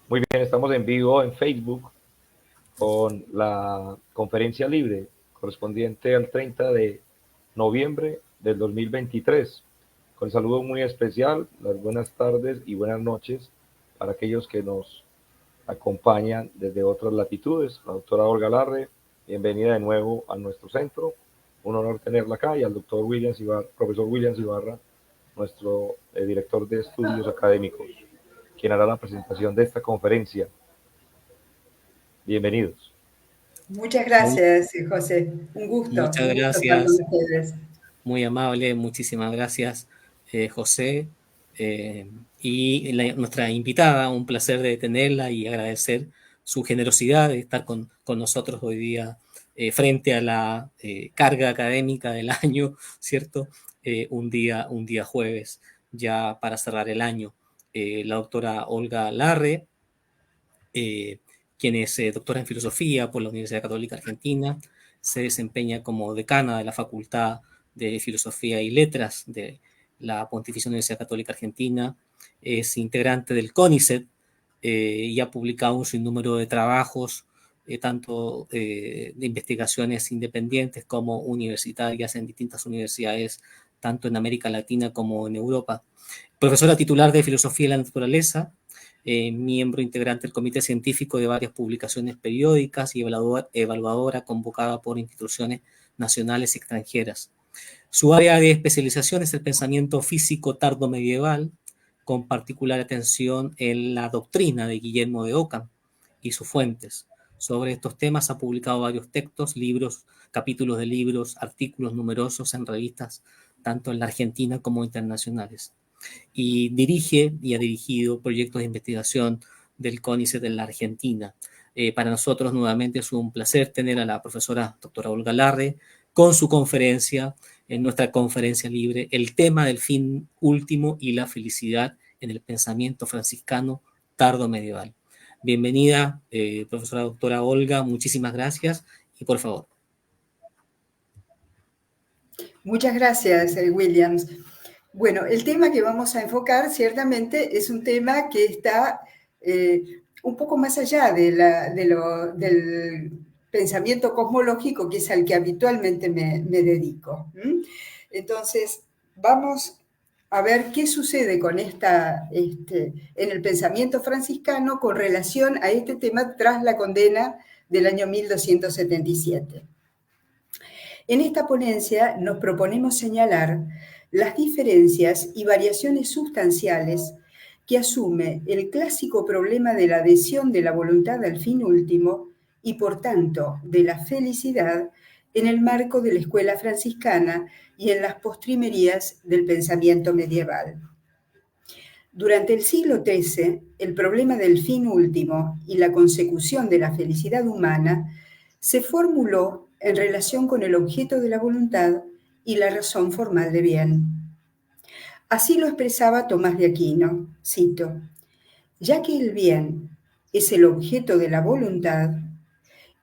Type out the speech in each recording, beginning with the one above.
Muy bien, estamos en vivo en Facebook con la conferencia libre correspondiente al 30 de noviembre del 2023. Con saludo muy especial, las buenas tardes y buenas noches para aquellos que nos acompañan desde otras latitudes. La doctora Olga Larre, bienvenida de nuevo a nuestro centro. Un honor tenerla acá, y al doctor profesor Williams Ibarra, nuestro director de estudios académicos, quien hará la presentación de esta conferencia. Bienvenidos. Muchas gracias, José. Un gusto Muchas estar con gracias, ustedes. muy amable, muchísimas gracias, José. Nuestra invitada, un placer de tenerla y agradecer su generosidad de estar con nosotros hoy día frente a la carga académica del año, ¿cierto? Un día jueves, ya para cerrar el año. La doctora Olga Larre, quien es doctora en filosofía por la Universidad Católica Argentina, se desempeña como decana de la Facultad de Filosofía y Letras de la Pontificia Universidad Católica Argentina, es integrante del CONICET y ha publicado un sinnúmero de trabajos, tanto de investigaciones independientes como universitarias en distintas universidades, tanto en América Latina como en Europa. Profesora titular de Filosofía y la Naturaleza, miembro integrante del comité científico de varias publicaciones periódicas y evaluadora convocada por instituciones nacionales y extranjeras. Su área de especialización es el pensamiento físico tardomedieval, con particular atención en la doctrina de Guillermo de Ockham y sus fuentes. Sobre estos temas ha publicado varios textos, libros, capítulos de libros, artículos numerosos en revistas, tanto en la Argentina como internacionales. Y dirige y ha dirigido proyectos de investigación del CONICET en la Argentina. Para nosotros nuevamente es un placer tener a la profesora doctora Olga Larre con su conferencia, en nuestra conferencia libre, el tema del fin último y la felicidad en el pensamiento franciscano tardo medieval. Bienvenida, profesora doctora Olga, muchísimas gracias y por favor. Muchas gracias, Williams. Bueno, el tema que vamos a enfocar ciertamente es un tema que está un poco más allá del pensamiento cosmológico, que es al que habitualmente me dedico. Entonces, vamos a ver qué sucede con en el pensamiento franciscano con relación a este tema tras la condena del año 1277. En esta ponencia nos proponemos señalar las diferencias y variaciones sustanciales que asume el clásico problema de la adhesión de la voluntad al fin último y, por tanto, de la felicidad en el marco de la escuela franciscana y en las postrimerías del pensamiento medieval. Durante el siglo XIII, el problema del fin último y la consecución de la felicidad humana se formuló en relación con el objeto de la voluntad y la razón formal de bien. Así lo expresaba Tomás de Aquino, cito: «Ya que el bien es el objeto de la voluntad,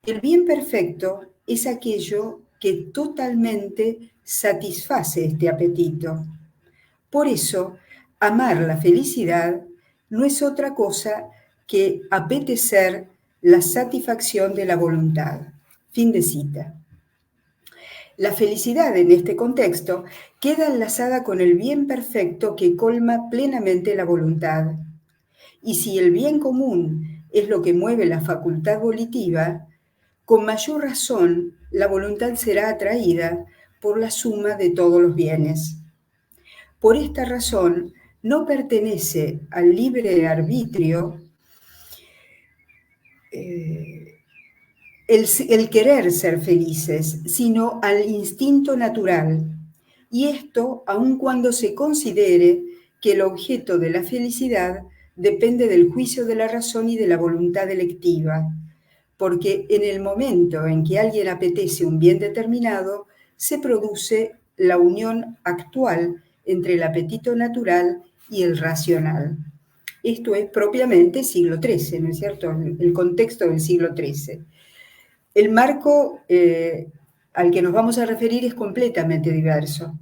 el bien perfecto es aquello que totalmente satisface este apetito. Por eso, amar la felicidad no es otra cosa que apetecer la satisfacción de la voluntad». Fin de cita. La felicidad en este contexto queda enlazada con el bien perfecto que colma plenamente la voluntad. Y si el bien común es lo que mueve la facultad volitiva, con mayor razón la voluntad será atraída por la suma de todos los bienes. Por esta razón, no pertenece al libre arbitrio el querer ser felices, sino al instinto natural. Y esto aun cuando se considere que el objeto de la felicidad depende del juicio de la razón y de la voluntad electiva, porque en el momento en que alguien apetece un bien determinado, se produce la unión actual entre el apetito natural y el racional. Esto es propiamente siglo XIII, ¿no es cierto? El contexto del siglo XIII. El marco al que nos vamos a referir es completamente diverso.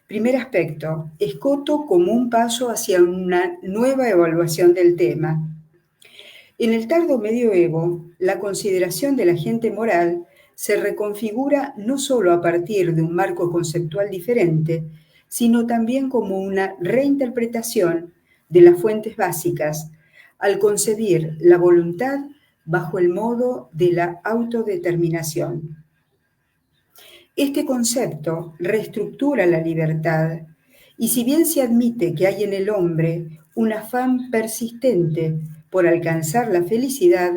Primer aspecto, escoto como un paso hacia una nueva evaluación del tema. En el tardo medioevo, la consideración del agente moral se reconfigura no solo a partir de un marco conceptual diferente, sino también como una reinterpretación de las fuentes básicas, al concebir la voluntad bajo el modo de la autodeterminación. Este concepto reestructura la libertad, y si bien se admite que hay en el hombre un afán persistente por alcanzar la felicidad,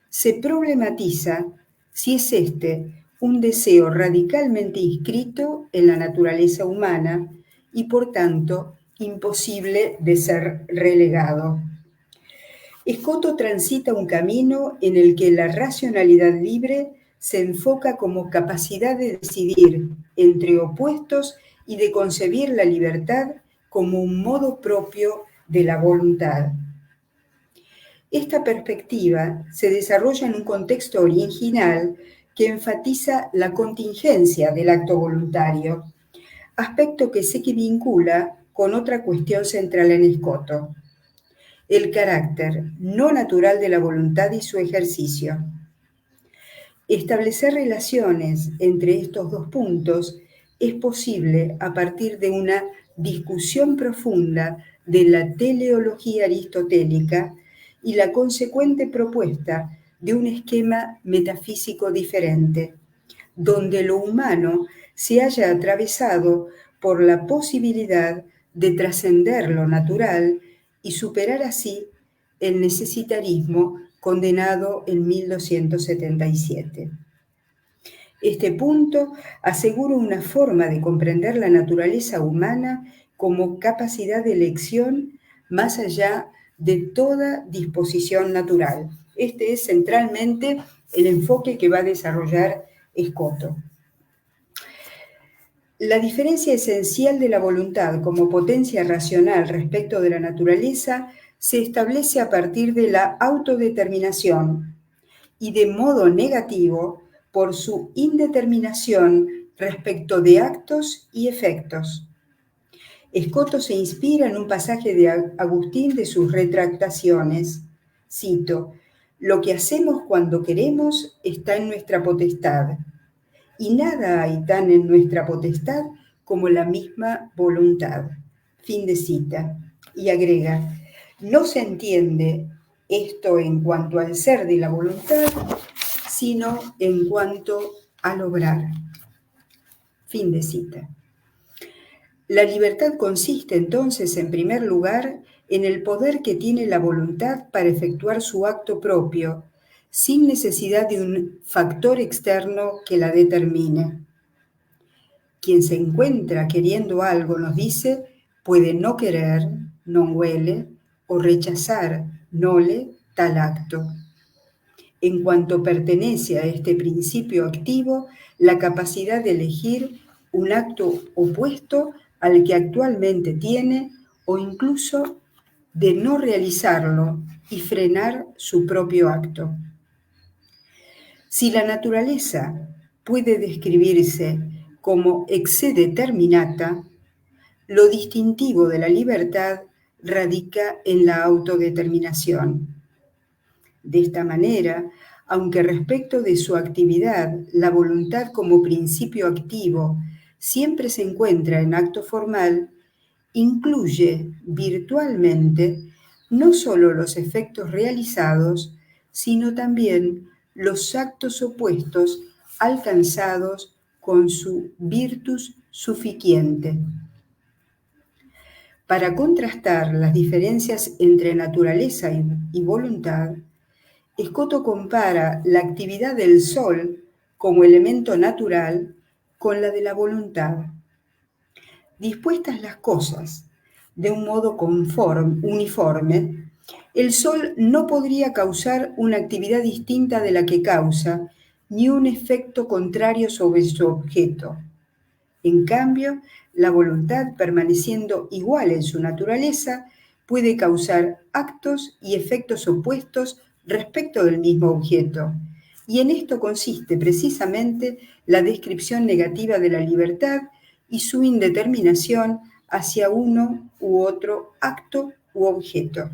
se problematiza si es este un deseo radicalmente inscrito en la naturaleza humana y por tanto imposible de ser relegado. Escoto transita un camino en el que la racionalidad libre se enfoca como capacidad de decidir entre opuestos y de concebir la libertad como un modo propio de la voluntad. Esta perspectiva se desarrolla en un contexto original que enfatiza la contingencia del acto voluntario, aspecto que se vincula con otra cuestión central en Escoto: el carácter no natural de la voluntad y su ejercicio. Establecer relaciones entre estos dos puntos es posible a partir de una discusión profunda de la teleología aristotélica y la consecuente propuesta de un esquema metafísico diferente, donde lo humano se haya atravesado por la posibilidad de trascender lo natural y superar así el necesitarismo condenado en 1277. Este punto asegura una forma de comprender la naturaleza humana como capacidad de elección más allá de toda disposición natural. Este es centralmente el enfoque que va a desarrollar Escoto. La diferencia esencial de la voluntad como potencia racional respecto de la naturaleza se establece a partir de la autodeterminación y de modo negativo por su indeterminación respecto de actos y efectos. Escoto se inspira en un pasaje de Agustín de sus Retractaciones. Cito: «Lo que hacemos cuando queremos está en nuestra potestad, y nada hay tan en nuestra potestad como la misma voluntad». Fin de cita. Y agrega: «No se entiende esto en cuanto al ser de la voluntad, sino en cuanto al obrar». Fin de cita. La libertad consiste entonces, en primer lugar, en el poder que tiene la voluntad para efectuar su acto propio, sin necesidad de un factor externo que la determine. Quien se encuentra queriendo algo, nos dice, puede no querer, non vuele, o rechazar, nole, tal acto. En cuanto pertenece a este principio activo, la capacidad de elegir un acto opuesto al que actualmente tiene, o incluso de no realizarlo y frenar su propio acto. Si la naturaleza puede describirse como ex se determinata, lo distintivo de la libertad radica en la autodeterminación. De esta manera, aunque respecto de su actividad la voluntad como principio activo siempre se encuentra en acto formal, incluye virtualmente no solo los efectos realizados, sino también los actos opuestos alcanzados con su virtus suficiente. Para contrastar las diferencias entre naturaleza y voluntad, Escoto compara la actividad del Sol como elemento natural con la de la voluntad. Dispuestas las cosas de un modo uniforme, el Sol no podría causar una actividad distinta de la que causa, ni un efecto contrario sobre su objeto. En cambio, la voluntad, permaneciendo igual en su naturaleza, puede causar actos y efectos opuestos respecto del mismo objeto. Y en esto consiste precisamente la descripción negativa de la libertad y su indeterminación hacia uno u otro acto u objeto.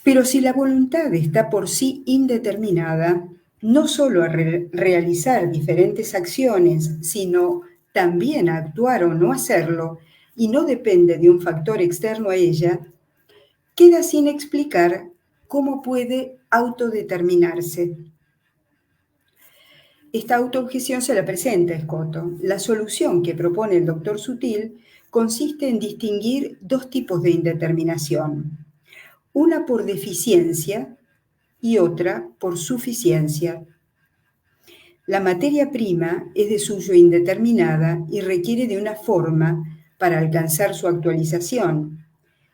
Pero si la voluntad está por sí indeterminada, no solo a realizar diferentes acciones, sino también a actuar o no hacerlo, y no depende de un factor externo a ella, queda sin explicar cómo puede autodeterminarse. Esta autoobjeción se la presenta a Escoto. La solución que propone el doctor Sutil consiste en distinguir dos tipos de indeterminación, una por deficiencia y otra por suficiencia. La materia prima es de suyo indeterminada y requiere de una forma para alcanzar su actualización.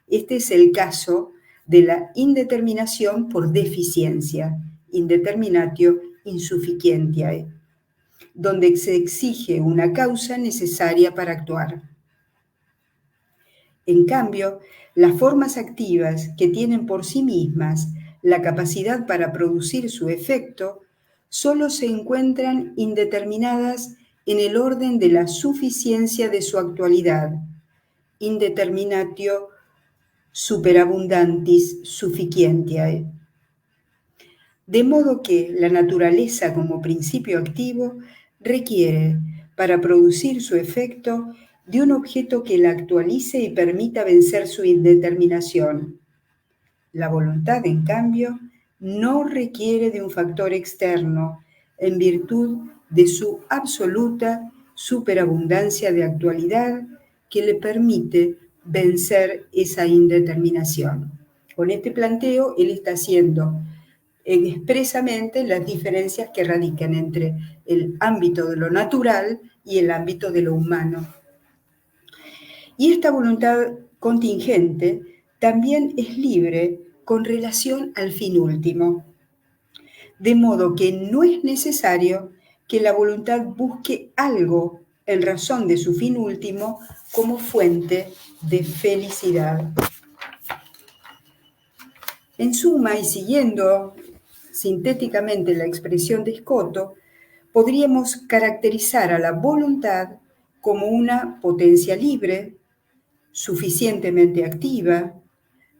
Este es el caso de la indeterminación por deficiencia, indeterminatio insufficientiae, donde se exige una causa necesaria para actuar. En cambio, las formas activas que tienen por sí mismas la capacidad para producir su efecto solo se encuentran indeterminadas en el orden de la suficiencia de su actualidad, indeterminatio superabundantis sufficientiae. De modo que la naturaleza como principio activo requiere, para producir su efecto, de un objeto que la actualice y permita vencer su indeterminación. La voluntad, en cambio, no requiere de un factor externo en virtud de su absoluta superabundancia de actualidad que le permite vencer esa indeterminación. Con este planteo, él está haciendo expresamente las diferencias que radican entre el ámbito de lo natural y el ámbito de lo humano. Y esta voluntad contingente también es libre con relación al fin último, de modo que no es necesario que la voluntad busque algo en razón de su fin último como fuente de felicidad. En suma, y siguiendo sintéticamente la expresión de Escoto, podríamos caracterizar a la voluntad como una potencia libre, suficientemente activa,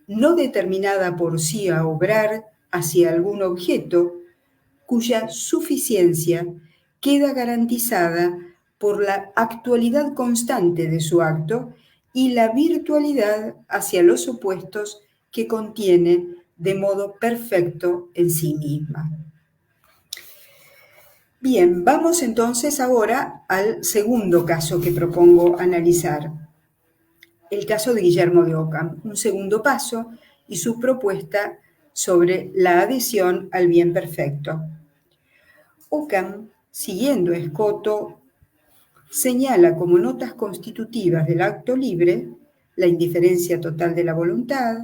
no determinada por sí a obrar hacia algún objeto, cuya suficiencia queda garantizada por la actualidad constante de su acto y la virtualidad hacia los opuestos que contiene de modo perfecto en sí misma. Bien, vamos entonces ahora al segundo caso que propongo analizar, el caso de Guillermo de Ockham, un segundo paso y su propuesta sobre la adhesión al bien perfecto. Ockham, siguiendo a Escoto, señala como notas constitutivas del acto libre la indiferencia total de la voluntad,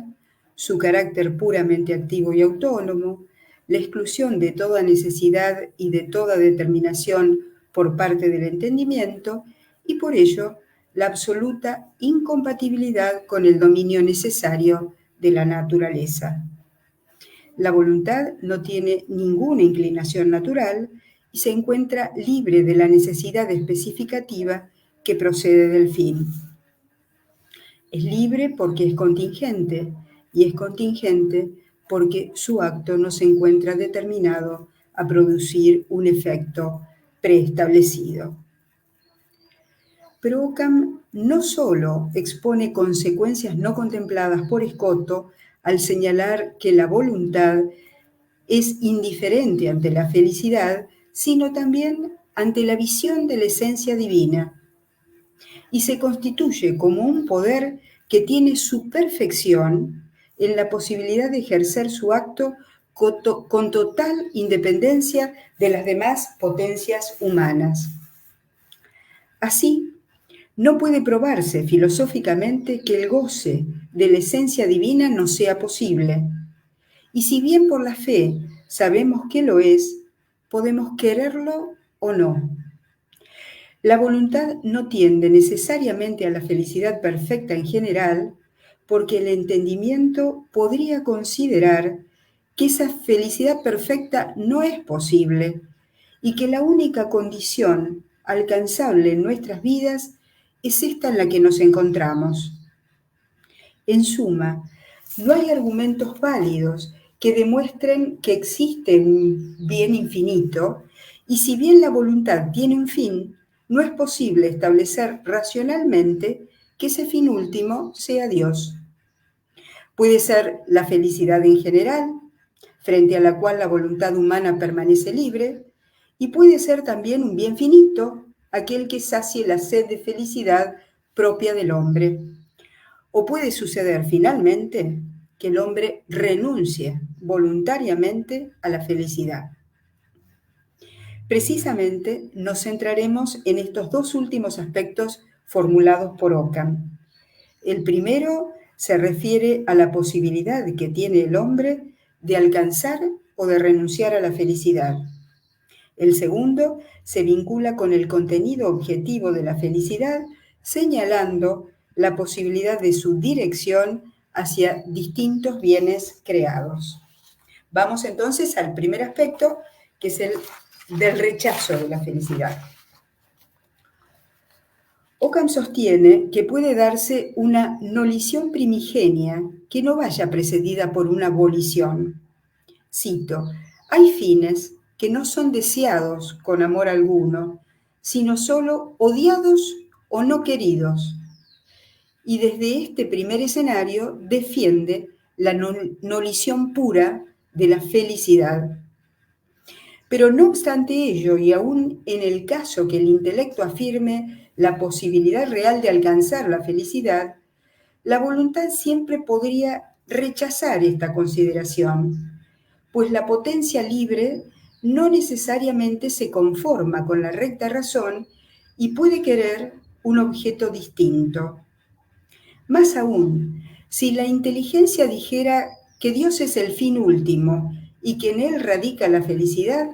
su carácter puramente activo y autónomo, la exclusión de toda necesidad y de toda determinación por parte del entendimiento y por ello la absoluta incompatibilidad con el dominio necesario de la naturaleza. La voluntad no tiene ninguna inclinación natural y se encuentra libre de la necesidad especificativa que procede del fin. Es libre porque es contingente, y es contingente porque su acto no se encuentra determinado a producir un efecto preestablecido. Pero Ockham no solo expone consecuencias no contempladas por Escoto al señalar que la voluntad es indiferente ante la felicidad, sino también ante la visión de la esencia divina, y se constituye como un poder que tiene su perfección en la posibilidad de ejercer su acto con total independencia de las demás potencias humanas. Así, no puede probarse filosóficamente que el goce de la esencia divina no sea posible. Y si bien por la fe sabemos que lo es, podemos quererlo o no. La voluntad no tiende necesariamente a la felicidad perfecta en general, porque el entendimiento podría considerar que esa felicidad perfecta no es posible y que la única condición alcanzable en nuestras vidas es esta en la que nos encontramos. En suma, no hay argumentos válidos que demuestren que existe un bien infinito, y si bien la voluntad tiene un fin, no es posible establecer racionalmente que ese fin último sea Dios. Puede ser la felicidad en general, frente a la cual la voluntad humana permanece libre, y puede ser también un bien finito, aquel que sacie la sed de felicidad propia del hombre. O puede suceder finalmente que el hombre renuncie voluntariamente a la felicidad. Precisamente nos centraremos en estos dos últimos aspectos formulados por Occam. El primero se refiere a la posibilidad que tiene el hombre de alcanzar o de renunciar a la felicidad. El segundo se vincula con el contenido objetivo de la felicidad, señalando la posibilidad de su dirección hacia distintos bienes creados. Vamos entonces al primer aspecto, que es el del rechazo de la felicidad. Occam sostiene que puede darse una nolición primigenia que no vaya precedida por una volición. Cito: hay fines que no son deseados con amor alguno, sino solo odiados o no queridos. Y desde este primer escenario defiende la nolición pura de la felicidad. Pero no obstante ello, y aún en el caso que el intelecto afirme la posibilidad real de alcanzar la felicidad, la voluntad siempre podría rechazar esta consideración, pues la potencia libre no necesariamente se conforma con la recta razón y puede querer un objeto distinto. Más aún, si la inteligencia dijera que Dios es el fin último y que en él radica la felicidad,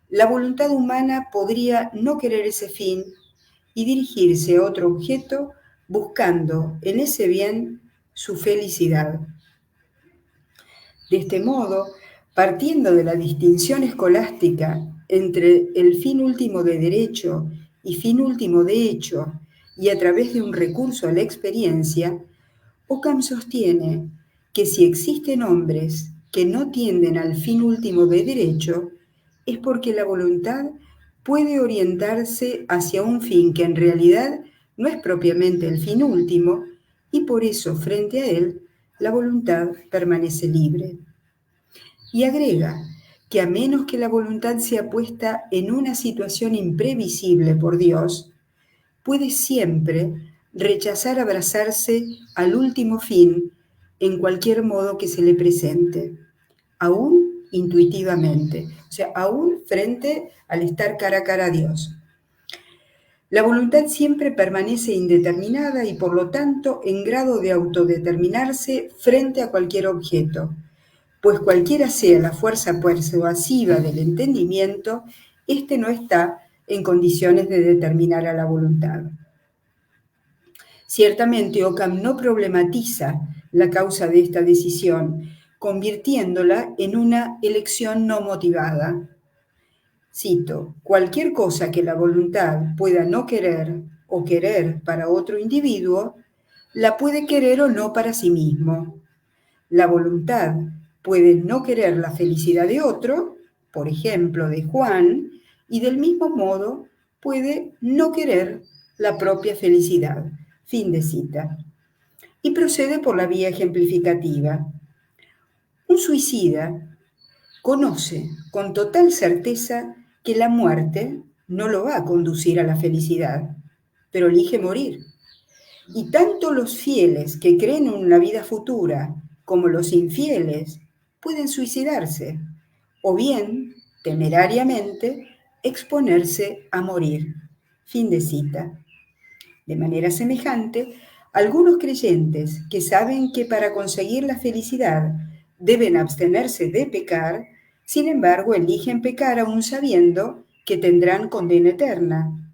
la voluntad humana podría no querer ese fin y dirigirse a otro objeto buscando en ese bien su felicidad. De este modo, partiendo de la distinción escolástica entre el fin último de derecho y fin último de hecho, y a través de un recurso a la experiencia, Occam sostiene que si existen hombres que no tienden al fin último de derecho, es porque la voluntad puede orientarse hacia un fin que en realidad no es propiamente el fin último, y por eso frente a él la voluntad permanece libre. Y agrega que a menos que la voluntad sea puesta en una situación imprevisible por Dios, puede siempre rechazar abrazarse al último fin en cualquier modo que se le presente, aún intuitivamente, o sea, aún frente al estar cara a cara a Dios. La voluntad siempre permanece indeterminada y por lo tanto en grado de autodeterminarse frente a cualquier objeto, pues cualquiera sea la fuerza persuasiva del entendimiento, éste no está en condiciones de determinar a la voluntad. Ciertamente, Occam no problematiza la causa de esta decisión, convirtiéndola en una elección no motivada. Cito: cualquier cosa que la voluntad pueda no querer o querer para otro individuo, la puede querer o no para sí mismo. La voluntad puede no querer la felicidad de otro, por ejemplo, de Juan, y del mismo modo puede no querer la propia felicidad. Fin de cita. Y procede por la vía ejemplificativa. Un suicida conoce con total certeza que la muerte no lo va a conducir a la felicidad, pero elige morir. Y tanto los fieles que creen en una vida futura como los infieles pueden suicidarse, o bien, temerariamente, exponerse a morir. Fin de cita. De manera semejante, algunos creyentes que saben que para conseguir la felicidad deben abstenerse de pecar, sin embargo, eligen pecar aún sabiendo que tendrán condena eterna.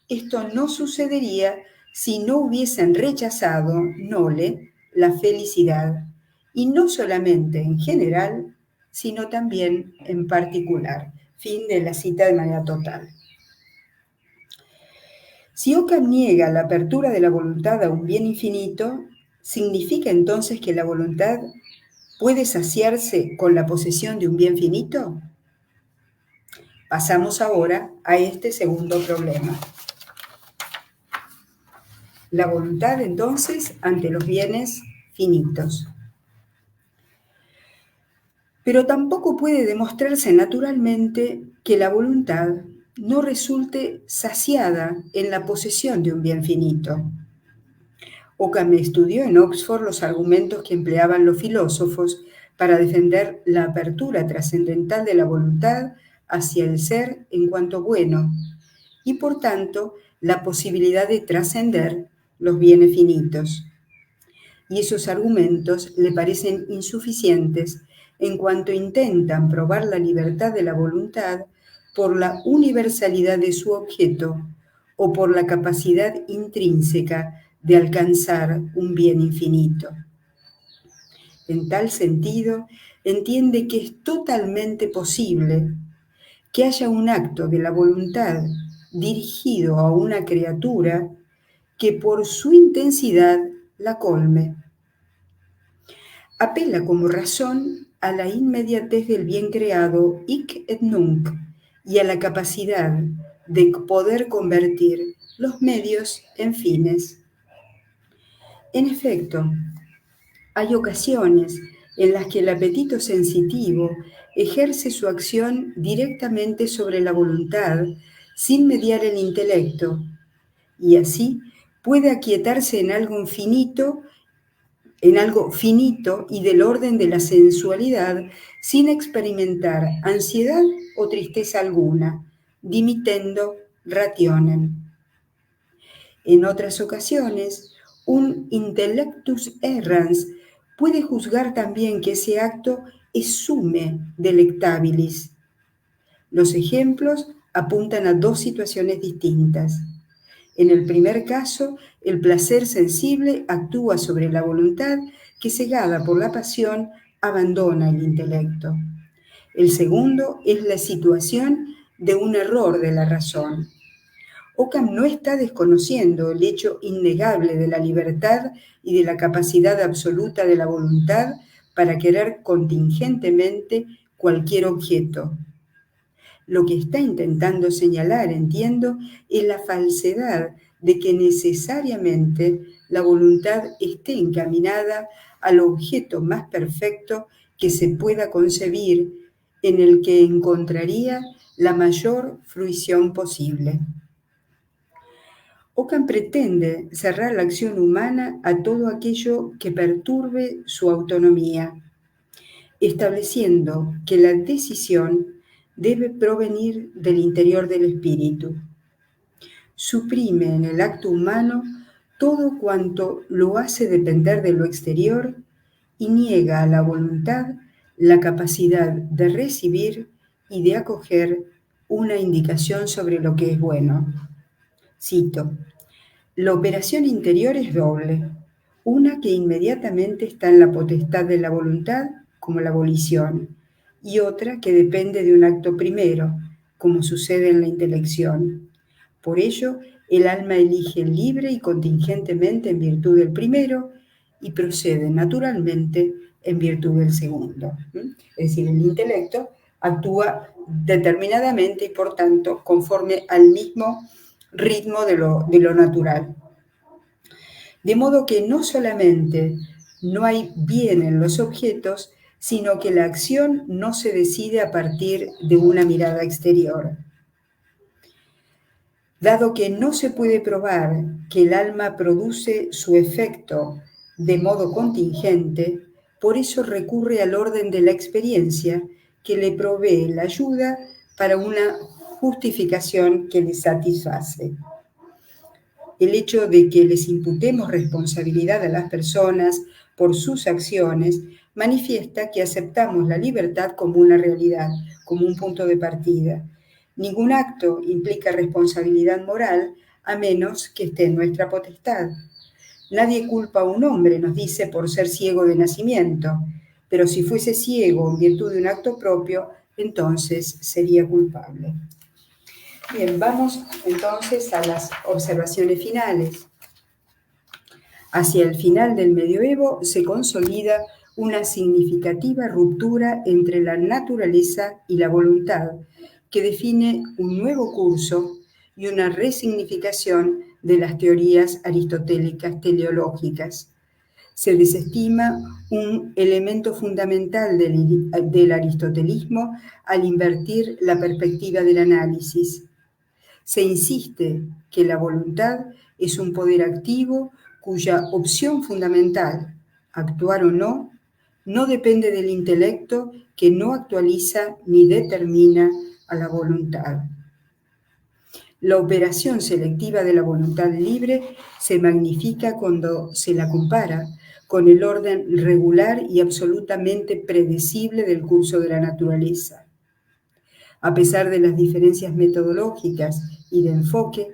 Esto no sucedería si no hubiesen rechazado, nole, la felicidad, y no solamente en general, sino también en particular. Fin de la cita de manera total. Si Occam niega la apertura de la voluntad a un bien infinito, ¿Significa entonces que la voluntad puede saciarse con la posesión de un bien finito? Pasamos ahora a este segundo problema. La voluntad, entonces, ante los bienes finitos. Pero tampoco puede demostrarse naturalmente que la voluntad no resulte saciada en la posesión de un bien finito. Occam estudió en Oxford los argumentos que empleaban los filósofos para defender la apertura trascendental de la voluntad hacia el ser en cuanto bueno, y por tanto la posibilidad de trascender los bienes finitos. Y esos argumentos le parecen insuficientes en cuanto intentan probar la libertad de la voluntad por la universalidad de su objeto o por la capacidad intrínseca de alcanzar un bien infinito. En tal sentido, entiende que es totalmente posible que haya un acto de la voluntad dirigido a una criatura que por su intensidad la colme. Apela como razón a la inmediatez del bien creado hic et nunc y a la capacidad de poder convertir los medios en fines. En efecto, hay ocasiones en las que el apetito sensitivo ejerce su acción directamente sobre la voluntad sin mediar el intelecto, y así puede aquietarse en algo finito y del orden de la sensualidad sin experimentar ansiedad o tristeza alguna, dimitendo rationem. En otras ocasiones, un intellectus errans puede juzgar también que ese acto es summe delectabilis. Los ejemplos apuntan a dos situaciones distintas. En el primer caso, el placer sensible actúa sobre la voluntad que, cegada por la pasión, abandona el intelecto. El segundo es la situación de un error de la razón. Occam no está desconociendo el hecho innegable de la libertad y de la capacidad absoluta de la voluntad para querer contingentemente cualquier objeto. Lo que está intentando señalar, entiendo, es la falsedad de que necesariamente la voluntad esté encaminada al objeto más perfecto que se pueda concebir, en el que encontraría la mayor fruición posible. Occam pretende cerrar la acción humana a todo aquello que perturbe su autonomía, estableciendo que la decisión debe provenir del interior del espíritu. Suprime en el acto humano todo cuanto lo hace depender de lo exterior y niega a la voluntad la capacidad de recibir y de acoger una indicación sobre lo que es bueno. Cito: la operación interior es doble, una que inmediatamente está en la potestad de la voluntad, como la volición, y otra que depende de un acto primero, como sucede en la intelección. Por ello, el alma elige libre y contingentemente en virtud del primero y procede naturalmente en virtud del segundo. Es decir, el intelecto actúa determinadamente y por tanto conforme al mismo ritmo de lo natural. De modo que no solamente no hay bien en los objetos, sino que la acción no se decide a partir de una mirada exterior. Dado que no se puede probar que el alma produce su efecto de modo contingente, por eso recurre al orden de la experiencia que le provee la ayuda para una justificación que le satisface. El hecho de que les imputemos responsabilidad a las personas por sus acciones manifiesta que aceptamos la libertad como una realidad, como un punto de partida. Ningún acto implica responsabilidad moral a menos que esté en nuestra potestad. Nadie culpa a un hombre, nos dice, por ser ciego de nacimiento, pero si fuese ciego en virtud de un acto propio, entonces sería culpable. Bien, vamos entonces a las observaciones finales. Hacia el final del medioevo se consolida una significativa ruptura entre la naturaleza y la voluntad, que define un nuevo curso y una resignificación de las teorías aristotélicas teleológicas. Se desestima un elemento fundamental del aristotelismo al invertir la perspectiva del análisis. Se insiste que la voluntad es un poder activo cuya opción fundamental, actuar o no, no depende del intelecto que no actualiza ni determina a la voluntad. La operación selectiva de la voluntad libre se magnifica cuando se la compara con el orden regular y absolutamente predecible del curso de la naturaleza. A pesar de las diferencias metodológicas y de enfoque,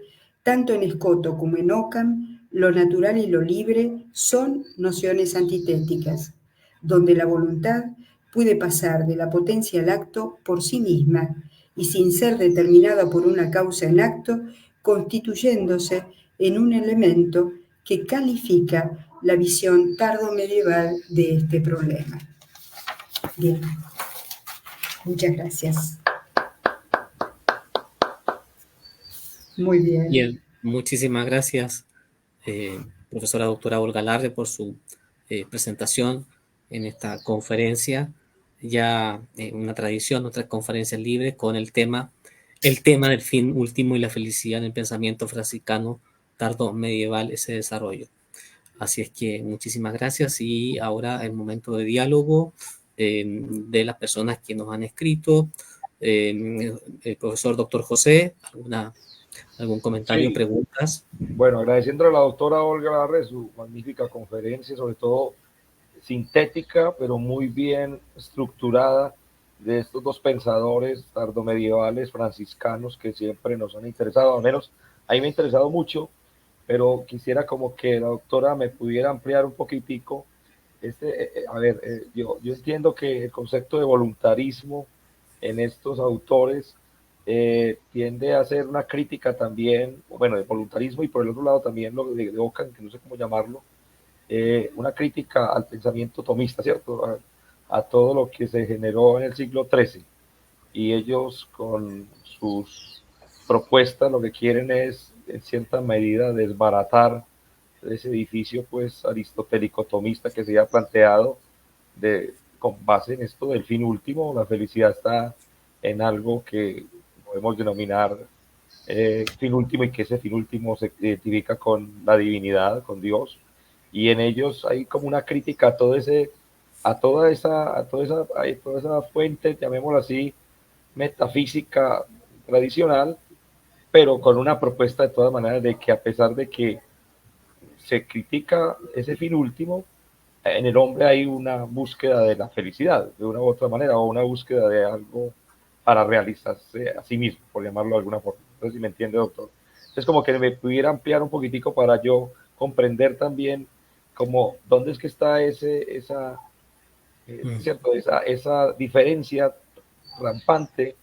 tanto en Escoto como en Occam, lo natural y lo libre son nociones antitéticas, donde la voluntad puede pasar de la potencia al acto por sí misma y sin ser determinada por una causa en acto, constituyéndose en un elemento que califica la visión tardo-medieval de este problema. Bien, muchas gracias. Muy bien. Bien, muchísimas gracias, profesora doctora Olga Larre, por su presentación en esta conferencia. Ya una tradición, otras conferencias libres con el tema del fin último y la felicidad en el pensamiento franciscano tardo medieval, ese desarrollo. Así es que muchísimas gracias y ahora el momento de diálogo de las personas que nos han escrito. El profesor doctor José, ¿algún comentario, Sí. preguntas? Bueno, agradeciendo a la doctora Olga Larre su magnífica conferencia, sobre todo sintética, pero muy bien estructurada, de estos dos pensadores tardomedievales franciscanos que siempre nos han interesado, al menos a mí me ha interesado mucho, pero quisiera como que la doctora me pudiera ampliar un poquitico. Yo entiendo que el concepto de voluntarismo en estos autores tiende a ser una crítica también, bueno, de voluntarismo y por el otro lado también lo de Ockham, que no sé cómo llamarlo, una crítica al pensamiento tomista, ¿cierto? A todo lo que se generó en el siglo XIII. Y ellos con sus propuestas lo que quieren es, en cierta medida, desbaratar ese edificio pues aristotélico tomista que se había planteado con base en esto del fin último. La felicidad está en algo que podemos denominar fin último, y que ese fin último se identifica con la divinidad, con Dios, y en ellos hay como una crítica a toda esa fuente, llamémoslo así, metafísica tradicional, pero con una propuesta de todas maneras de que, a pesar de que se critica ese fin último, en el hombre hay una búsqueda de la felicidad, de una u otra manera, o una búsqueda de algo para realizarse a sí mismo, por llamarlo de alguna forma. Entonces, si me entiende, doctor. Es como que me pudiera ampliar un poquitico para yo comprender también como dónde es que está ¿cierto? esa diferencia rampante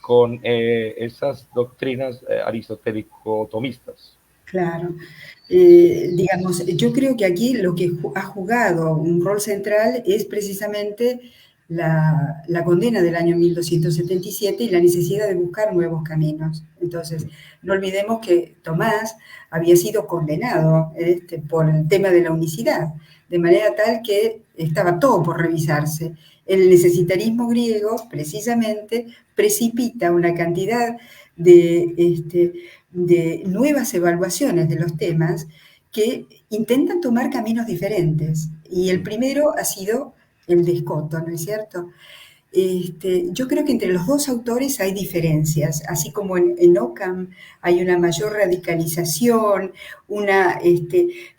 con esas doctrinas aristotélico-tomistas. Claro. Digamos, yo creo que aquí lo que ha jugado un rol central es precisamente la condena del año 1277 y la necesidad de buscar nuevos caminos. Entonces, no olvidemos que Tomás había sido condenado por el tema de la unicidad, de manera tal que estaba todo por revisarse. El necesitarismo griego, precisamente, precipita una cantidad de nuevas evaluaciones de los temas que intentan tomar caminos diferentes. Y el primero ha sido el de Escoto, ¿no es cierto? Yo creo que entre los dos autores hay diferencias, así como en Occam hay una mayor radicalización, una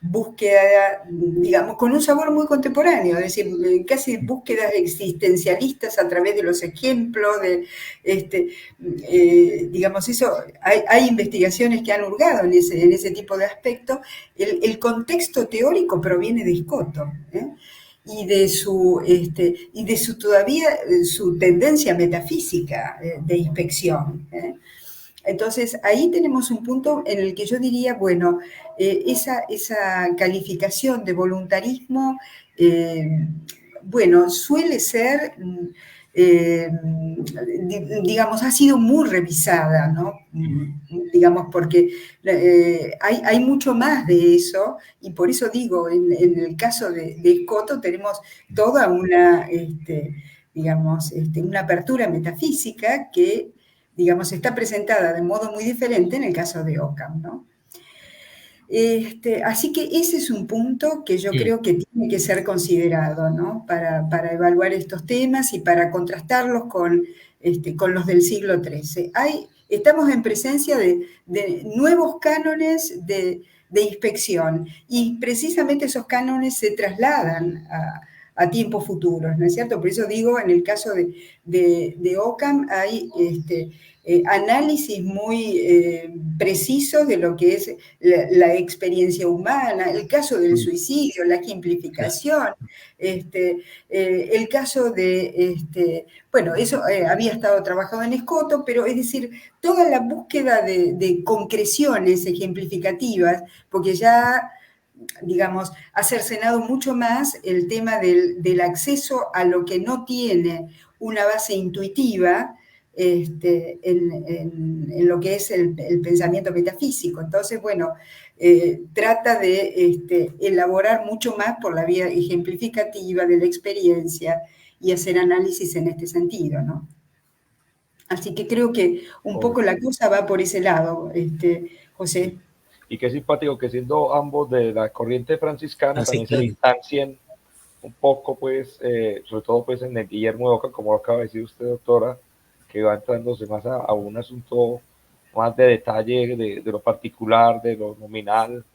búsqueda, digamos, con un sabor muy contemporáneo, es decir, casi búsquedas existencialistas a través de los ejemplos, digamos, eso, hay investigaciones que han hurgado en ese tipo de aspectos. El contexto teórico proviene de Escoto, y de su todavía su tendencia metafísica de inspección. Entonces, ahí tenemos un punto en el que yo diría, bueno, esa calificación de voluntarismo, bueno, suele ser, digamos, ha sido muy revisada, ¿no? Digamos, porque hay mucho más de eso, y por eso digo, en el caso de Escoto tenemos toda una, digamos, una apertura metafísica que, digamos, está presentada de modo muy diferente en el caso de Occam, ¿no? Así que ese es un punto que yo creo que tiene que ser considerado, ¿no? Para evaluar estos temas y para contrastarlos con los del siglo XIII. Estamos en presencia de nuevos cánones de inspección y precisamente esos cánones se trasladan a tiempos futuros, ¿no es cierto? Por eso digo, en el caso de Occam hay análisis muy precisos de lo que es la experiencia humana, el caso del suicidio, la ejemplificación, el caso de, bueno, eso había estado trabajado en Escoto, pero es decir, toda la búsqueda de concreciones ejemplificativas, porque ya, digamos, ha cercenado mucho más el tema del acceso a lo que no tiene una base intuitiva, en lo que es el pensamiento metafísico. Entonces, bueno, trata de elaborar mucho más por la vía ejemplificativa de la experiencia y hacer análisis en este sentido, ¿no? Así que creo que un poco la cosa va por ese lado, José. Y qué simpático que siendo ambos de la corriente franciscana también se distancien un poco, pues, sobre todo pues en el Guillermo de Oca, como lo acaba de decir usted, doctora, que va entrándose más a un asunto más de detalle de lo particular, de lo nominal,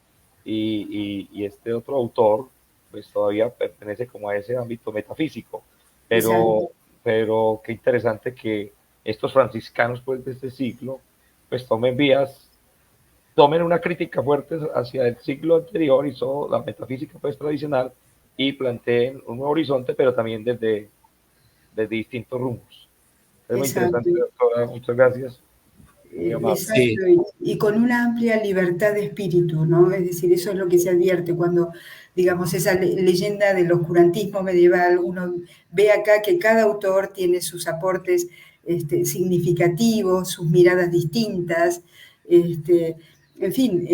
y este otro autor, pues todavía pertenece como a ese ámbito metafísico. Pero qué interesante que estos franciscanos, pues, de este siglo, pues tomen una crítica fuerte hacia el siglo anterior y la metafísica, pues, tradicional, y planteen un nuevo horizonte, pero también desde distintos rumbos. Es muy interesante, doctora. Muchas gracias. Exacto, y con una amplia libertad de espíritu, ¿no? Es decir, eso es lo que se advierte cuando, digamos, esa leyenda del oscurantismo medieval, uno ve acá que cada autor tiene sus aportes significativos, sus miradas distintas, en fin,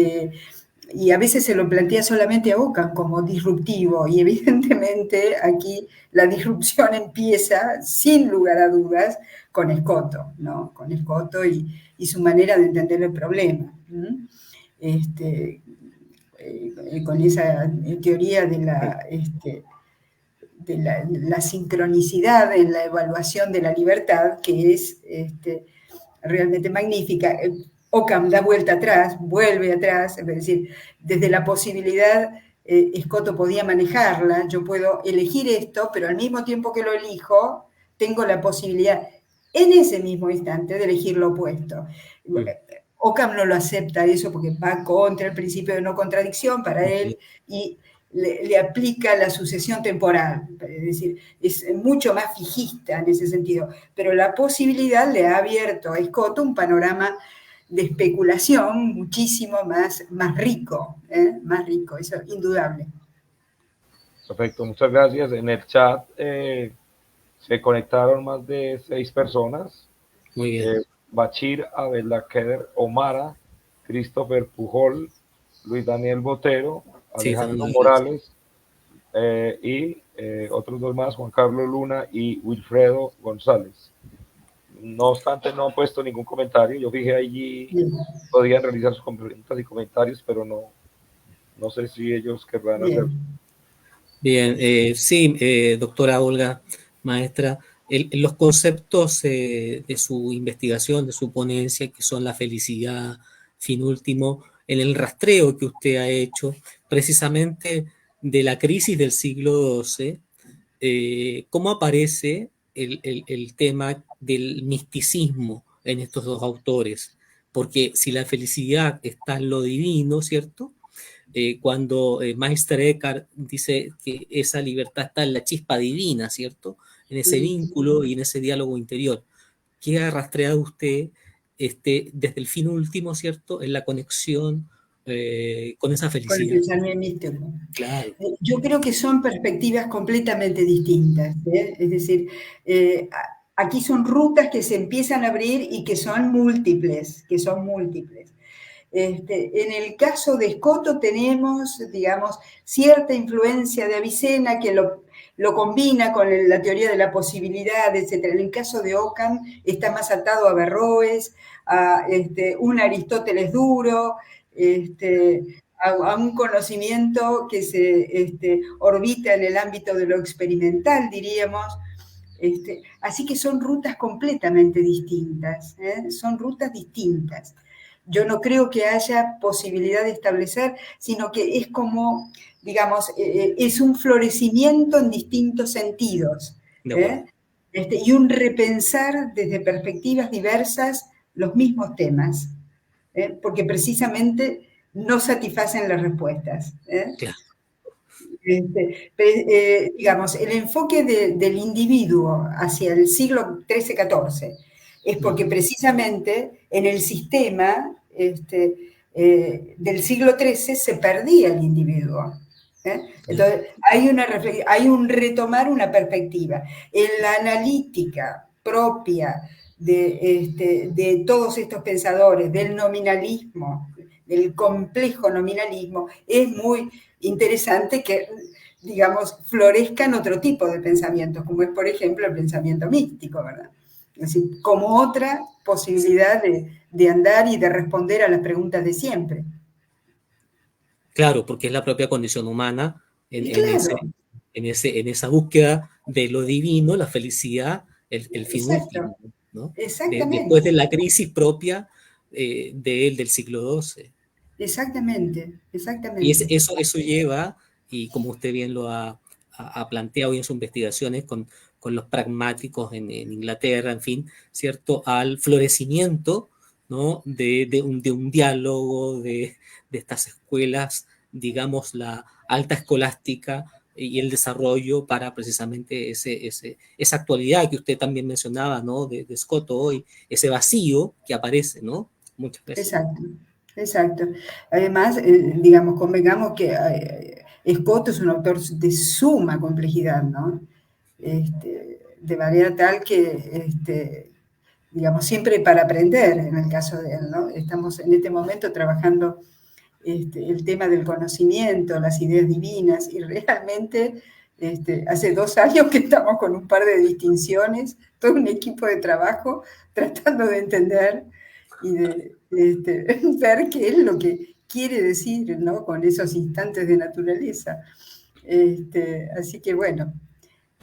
y a veces se lo plantea solamente a Ockham como disruptivo, y evidentemente aquí la disrupción empieza, sin lugar a dudas, con Escoto, ¿no? Con Escoto y su manera de entender el problema. Con esa teoría de la sincronicidad en la evaluación de la libertad, que es realmente magnífica. Ockham da vuelta atrás, vuelve atrás, es decir, desde la posibilidad, Escoto podía manejarla, yo puedo elegir esto, pero al mismo tiempo que lo elijo, tengo la posibilidad en ese mismo instante de elegir lo opuesto. Ockham no lo acepta eso porque va contra el principio de no contradicción para él y le aplica la sucesión temporal, es decir, es mucho más fijista en ese sentido, pero la posibilidad le ha abierto a Escoto un panorama de especulación muchísimo más rico, eso es indudable. Perfecto, muchas gracias. En el chat se conectaron más de 6 personas. Muy bien. Bachir Abelkader Omara, Christopher Pujol, Luis Daniel Botero, Alejandro Morales y otros 2 más, Juan Carlos Luna y Wilfredo González. No obstante, no han puesto ningún comentario. Yo fijé allí, podían realizar sus preguntas y comentarios, pero no sé si ellos querrán hacerlo. Bien, sí, doctora Olga, maestra, los conceptos de su investigación, de su ponencia, que son la felicidad, fin último, en el rastreo que usted ha hecho, precisamente de la crisis del siglo XII, ¿cómo aparece el tema del misticismo en estos dos autores? Porque si la felicidad está en lo divino, ¿cierto? Cuando Meister Eckhart dice que esa libertad está en la chispa divina, ¿cierto? En ese vínculo y en ese diálogo interior. ¿Qué ha rastreado usted desde el fin último, ¿cierto?, en la conexión con esa Con el felicidad. pensamiento místico. Claro. Yo creo que son perspectivas completamente distintas, ¿eh? Es decir, aquí son rutas que se empiezan a abrir y que son múltiples, en el caso de Escoto tenemos, digamos, cierta influencia de Avicena que lo combina con la teoría de la posibilidad, etc. En el caso de Ockham está más atado a Averroes, a un Aristóteles duro, a un conocimiento que se orbita en el ámbito de lo experimental, diríamos. Así que son rutas completamente distintas, ¿eh? Son rutas distintas. Yo no creo que haya posibilidad de establecer, sino que es como, digamos, es un florecimiento en distintos sentidos, ¿eh? Y un repensar desde perspectivas diversas los mismos temas, ¿eh? Porque precisamente no satisfacen las respuestas, ¿eh? Claro. Digamos, el enfoque del individuo hacia el siglo XIII-XIV es porque precisamente en el sistema del siglo XIII se perdía el individuo. ¿Eh? Entonces, hay un retomar una perspectiva. En la analítica propia de todos estos pensadores, del nominalismo, del complejo nominalismo, es muy interesante que, digamos, florezcan otro tipo de pensamientos, como es, por ejemplo, el pensamiento místico, ¿verdad? Es decir, como otra posibilidad de andar y de responder a las preguntas de siempre. Claro, porque es la propia condición humana Claro. en esa búsqueda de lo divino, la felicidad, el fin último, ¿no? Exactamente. Después de la crisis propia del siglo XII. Exactamente. Y eso lleva, y como usted bien lo ha planteado en sus investigaciones con los pragmáticos en Inglaterra, en fin, ¿cierto?, al florecimiento, ¿no?, de un diálogo de estas escuelas, digamos, la alta escolástica y el desarrollo para precisamente esa actualidad que usted también mencionaba, ¿no?, de Scott hoy, ese vacío que aparece, ¿no?, muchas veces. Exacto. Además, digamos, convengamos que Scott es un autor de suma complejidad, ¿no? De manera tal que, digamos, siempre para aprender en el caso de él, ¿no? Estamos en este momento trabajando el tema del conocimiento, las ideas divinas, y realmente hace 2 años que estamos con un par de distinciones, todo un equipo de trabajo tratando de entender y de ver qué es lo que quiere decir, ¿no?, con esos instantes de naturaleza. Así que bueno.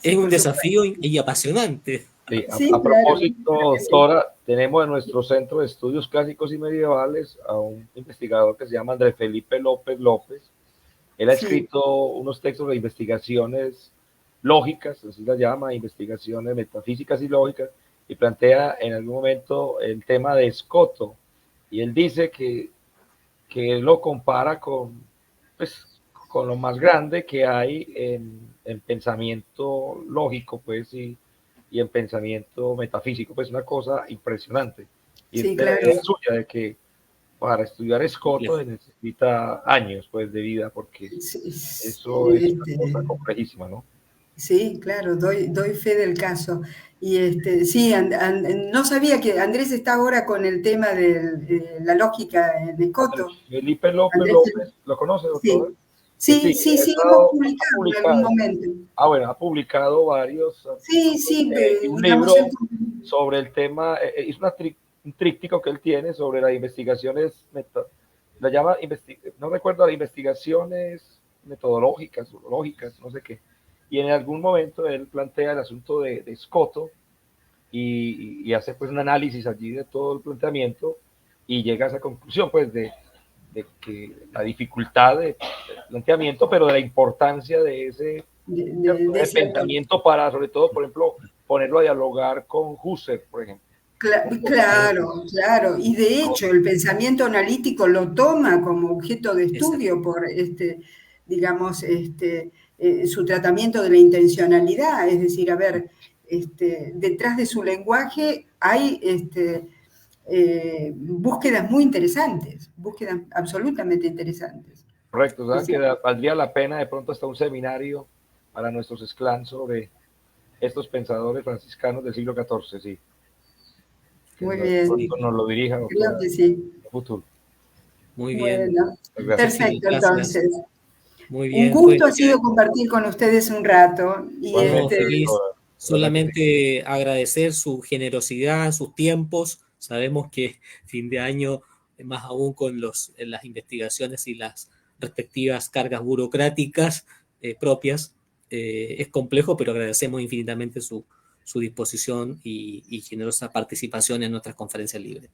Es Sí, un por desafío supuesto. y apasionante. Sí, Sí, a claro. propósito, doctora, tenemos en nuestro Centro de Estudios Clásicos y Medievales a un investigador que se llama Andrés Felipe López López. Él ha escrito unos textos de investigaciones lógicas, así las llama, investigaciones metafísicas y lógicas, y plantea en algún momento el tema de Escoto. Y él dice que él lo compara pues, con lo más grande que hay en pensamiento lógico, pues, y en pensamiento metafísico, pues una cosa impresionante. Y Sí, es de la claro. idea suya de que para estudiar Escoto se necesita años, pues, de vida, porque eso es una cosa complejísima, ¿no? Sí, claro, doy fe del caso. Y sí, no sabía que Andrés está ahora con el tema de la lógica de Andrés Escoto. Felipe López Andrés, López, ¿lo conoce, doctora? sí, Sí, hemos ha publicado en algún publicado. momento. Ah, bueno, ha publicado varios Sí, artículos sí, y un digamos, libro sobre el tema, es un tríptico que él tiene sobre las investigaciones, la llama, no recuerdo, las investigaciones metodológicas, lógicas, no sé qué. Y en algún momento él plantea el asunto de Escoto y hace pues un análisis allí de todo el planteamiento y llega a esa conclusión pues de que la dificultad de planteamiento, pero de la importancia de ese de ese autor. pensamiento para, sobre todo, por ejemplo, ponerlo a dialogar con Husserl, por ejemplo. Claro, claro. Y de hecho, el pensamiento analítico lo toma como objeto de estudio por digamos, su tratamiento de la intencionalidad. Es decir, a ver, detrás de su lenguaje hay búsquedas muy interesantes, búsquedas absolutamente interesantes. Correcto, ¿saben que valdría la pena de pronto hasta un seminario para nuestros esclaves sobre estos pensadores franciscanos del siglo XIV, sí? Que Muy bien. nos lo dirija, doctora, Creo que sí. en el futuro. Muy bien. Bueno, perfecto, entonces. Muy bien. Un gusto ha sido compartir con ustedes un rato. Y feliz. Solamente agradecer su generosidad, sus tiempos. Sabemos que fin de año, más aún con las investigaciones y las respectivas cargas burocráticas propias, es complejo, pero agradecemos infinitamente su disposición y generosa participación en nuestras conferencias libres.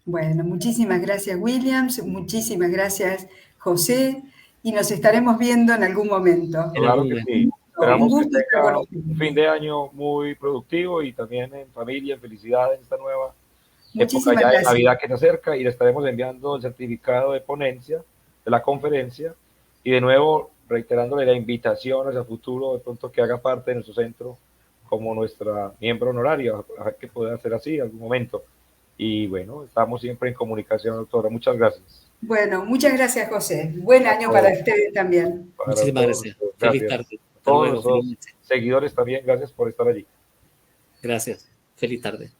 Bueno, muchísimas gracias, Williams, muchísimas gracias, José, y nos estaremos viendo en algún momento. Claro que sí. Esperamos que tenga un fin de año muy productivo y también en familia, en felicidad en esta nueva época ya de Navidad que se acerca, y le estaremos enviando el certificado de ponencia de la conferencia, y de nuevo reiterándole la invitación hacia el futuro, de pronto que haga parte de nuestro centro como nuestra miembro honorario, a que pueda hacer así en algún momento. Y bueno, estamos siempre en comunicación, doctora. Muchas gracias. Bueno, muchas gracias, José. Buen año para ustedes también. Muchísimas gracias. Feliz tarde. Todos los seguidores también, gracias por estar allí. Gracias. Feliz tarde.